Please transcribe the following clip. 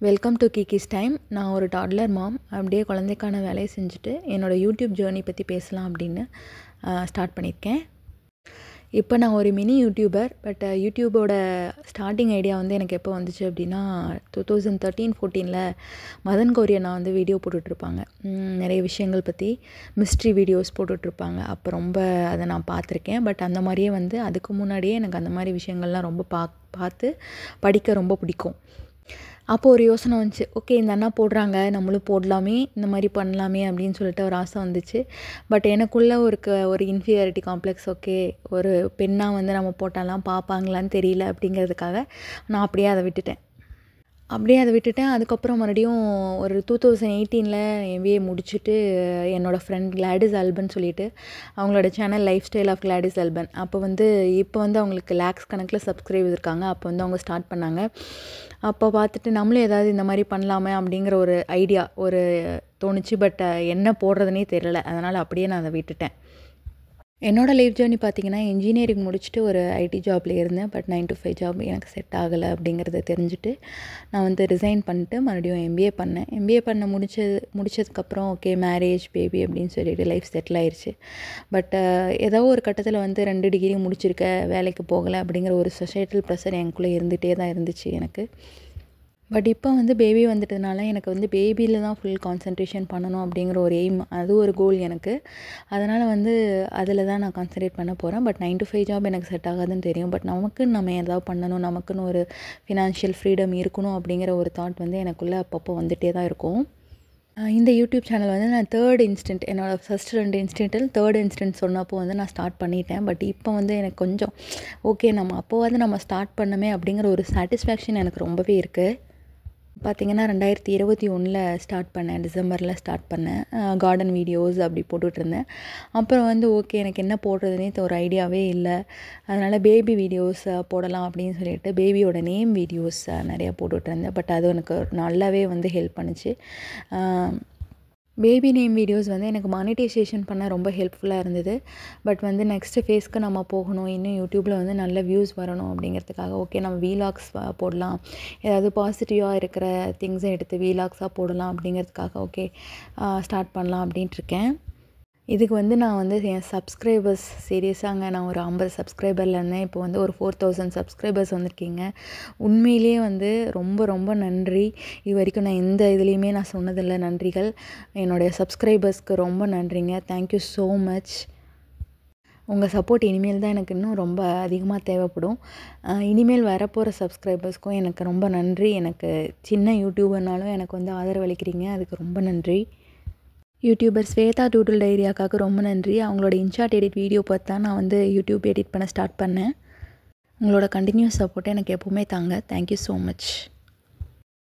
Welcome to கிக்கிஸ் time. நான் ஒரு toddler மாம். அப்படியே குழந்தைக்கான வேலையை செஞ்சுட்டு என்னோடய யூடியூப் ஜேர்னி பற்றி பேசலாம் அப்படின்னு ஸ்டார்ட் பண்ணியிருக்கேன். இப்போ நான் ஒரு மினி யூடியூபர். பட் யூடியூபோட ஸ்டார்டிங் ஐடியா வந்து எனக்கு எப்போ வந்துச்சு அப்படின்னா 2013-14 மதன் கௌரி நான் வந்து வீடியோ போட்டுட்ருப்பாங்க. நிறைய விஷயங்கள் பற்றி மிஸ்ட்ரி வீடியோஸ் போட்டுட்ருப்பாங்க. அப்போ ரொம்ப அதை நான் பார்த்துருக்கேன். பட் அந்த மாதிரியே வந்து அதுக்கு முன்னாடியே எனக்கு அந்த மாதிரி விஷயங்கள்லாம் ரொம்ப பார்த்து படிக்க ரொம்ப பிடிக்கும். அப்போது ஒரு யோசனை வந்துச்சு, ஓகே இந்த அண்ணா போடுறாங்க, நம்மளும் போடலாமே, இந்த மாதிரி பண்ணலாமே அப்படின்னு சொல்லிட்டு ஒரு ஆசை வந்துச்சு. பட் எனக்குள்ளே ஒரு இன்ஃபீரியாரிட்டி காம்ப்ளெக்ஸ். ஓகே, ஒரு பெண்ணாக வந்து நம்ம போட்டாலாம் பார்ப்பாங்களான்னு தெரியல அப்படிங்கிறதுக்காக நான் அப்படியே அதை விட்டுட்டேன். அதுக்கப்புறம் மறுபடியும் ஒரு 2018 எம்பிஏ முடிச்சுட்டு என்னோடய ஃப்ரெண்ட் கிளாடிஸ் அல்பன் சொல்லிட்டு அவங்களோட channel lifestyle of Gladys Alban. இப்போ வந்து அவங்களுக்கு லேக்ஸ் கணக்கில் சப்ஸ்கிரைபர்ஸ் இருக்காங்க. அப்போ வந்து அவங்க ஸ்டார்ட் பண்ணாங்க. அப்போ பார்த்துட்டு நம்மளும் ஏதாவது இந்த மாதிரி பண்ணலாமே அப்படிங்கிற ஒரு ஐடியா தோணுச்சு. பட் என்ன போடுறதுனே தெரியல. அதனால் அப்படியே நான் அதை விட்டுட்டேன். என்னோடய லைஃப் ஜேர்னி பார்த்திங்கன்னா, இன்ஜினியரிங் முடிச்சுட்டு ஒரு ஐடி ஜாபில் இருந்தேன். பட் 9 to 5 ஜாப் எனக்கு செட் ஆகலை அப்படிங்கிறத தெரிஞ்சுட்டு நான் வந்து ரிசைன் பண்ணிட்டு மறுபடியும் எம்பிஏ பண்ணேன். எம்பிஏ பண்ண முடிச்சதுக்கப்புறம் ஓகே மேரேஜ் பேபி அப்படின்னு சொல்லிட்டு லைஃப் செட்டில் ஆயிடுச்சு. பட் ஏதோ ஒரு கட்டத்தில் வந்து 2 டிகிரி முடிச்சிருக்க, வேலைக்கு போகலை அப்படிங்கிற ஒரு சொசைட்டல் ப்ரெஷர் எனக்குள்ளே இருந்துகிட்டே தான் இருந்துச்சு எனக்கு. பட் இப்போ வந்து பேபி வந்துட்டதுனால எனக்கு வந்து பேபியில் தான் ஃபுல் கான்சன்ட்ரேஷன் பண்ணணும் அப்படிங்கிற ஒரு எய்ம், அது ஒரு கோல் எனக்கு. அதனால் வந்து அதில் தான் நான் கான்சன்ட்ரேட் பண்ண போகிறேன். பட் 9 to 5 ஜாப் எனக்கு செட் ஆகாதுன்னு தெரியும். பட் நம்ம ஏதாவது பண்ணணும், நமக்குன்னு ஒரு ஃபினான்ஷியல் ஃப்ரீடம் இருக்கணும் அப்படிங்கிற ஒரு தாட் வந்து எனக்குள்ளே அப்பப்போ வந்துகிட்டே தான் இருக்கும். இந்த யூடியூப் சேனல் வந்து நான் என்னோடய ஃபஸ்ட் 2 இன்ஸ்டன்ட்டில் 3rd இன்ஸ்டன்ட் சொன்னப்போ வந்து நான் ஸ்டார்ட் பண்ணிட்டேன். பட் இப்போ வந்து எனக்கு கொஞ்சம் ஓகே, நம்ம ஸ்டார்ட் பண்ணமே அப்படிங்கிற ஒரு சாட்டிஸ்ஃபேக்ஷன் எனக்கு ரொம்பவே இருக்குது. பார்த்திங்கன்னா 2021 ஸ்டார்ட் பண்ணேன். டிசம்பரில் ஸ்டார்ட் பண்ணேன். கார்டன் வீடியோஸ் அப்படி போட்டுட்ருந்தேன். அப்புறம் வந்து ஓகே, எனக்கு என்ன போடுறதுனே ஒரு ஐடியாவே இல்லை. அதனால் பேபி வீடியோஸ் போடலாம் அப்படின்னு சொல்லிட்டு பேபியோட நேம் வீடியோஸ் நிறையா போட்டுட்ருந்தேன். பட் அது எனக்கு நல்லாவே வந்து ஹெல்ப் பண்ணுச்சு. பேபி நேம் வீடியோஸ் வந்து எனக்கு மானிட்டைசேஷன் பண்ண ரொம்ப ஹெல்ப்ஃபுல்லாக இருந்தது. பட் வந்து நெக்ஸ்ட்டு ஃபேஸ்க்கு நம்ம போகணும், இன்னும் யூடியூப்பில் வந்து நல்ல வியூஸ் வரணும் அப்படிங்கிறதுக்காக ஓகே நம்ம வீலாக்ஸ் போடலாம், ஏதாவது பாசிட்டிவாக இருக்கிற திங்ஸை எடுத்து வீலாக்ஸாக போடலாம் அப்படிங்கிறதுக்காக ஓகே ஸ்டார்ட் பண்ணலாம் அப்படின்ட்டு இருக்கேன். இதுக்கு வந்து நான் வந்து என் சப்ஸ்கிரைபர்ஸ் சீரியஸாங்க, நான் ஒரு 50 சப்ஸ்கிரைபரில் இருந்தேன். இப்போ வந்து ஒரு 4000 சப்ஸ்கிரைபர்ஸ் வந்திருக்கீங்க. உண்மையிலேயே வந்து ரொம்ப ரொம்ப நன்றி. இது வரைக்கும் நான் எந்த இதுலேயுமே நான் சொன்னதில்லை நன்றிகள். என்னுடைய சப்ஸ்கிரைபர்ஸ்க்கு ரொம்ப நன்றிங்க. Thank you so much. உங்கள் சப்போர்ட் இனிமேல் தான் எனக்கு இன்னும் ரொம்ப அதிகமாக தேவைப்படும். இனிமேல் வரப்போகிற சப்ஸ்கிரைபர்ஸ்க்கும் எனக்கு ரொம்ப நன்றி. எனக்கு சின்ன யூடியூபர்னாலும் எனக்கு வந்து ஆதரவு அளிக்கிறீங்க, அதுக்கு ரொம்ப நன்றி. யூடியூபர் ஸ்வேதா டூடுல் டைரியாக்காக ரொம்ப நன்றி. அவங்களோட இன்ஷாட் எடிட் வீடியோ பார்த்து தான் நான் வந்து யூடியூப் எடிட் பண்ண ஸ்டார்ட் பண்ணேன். உங்களோட கண்டினியூஸ் சப்போர்ட்டை எனக்கு எப்போவுமே தாங்க. Thank you so much.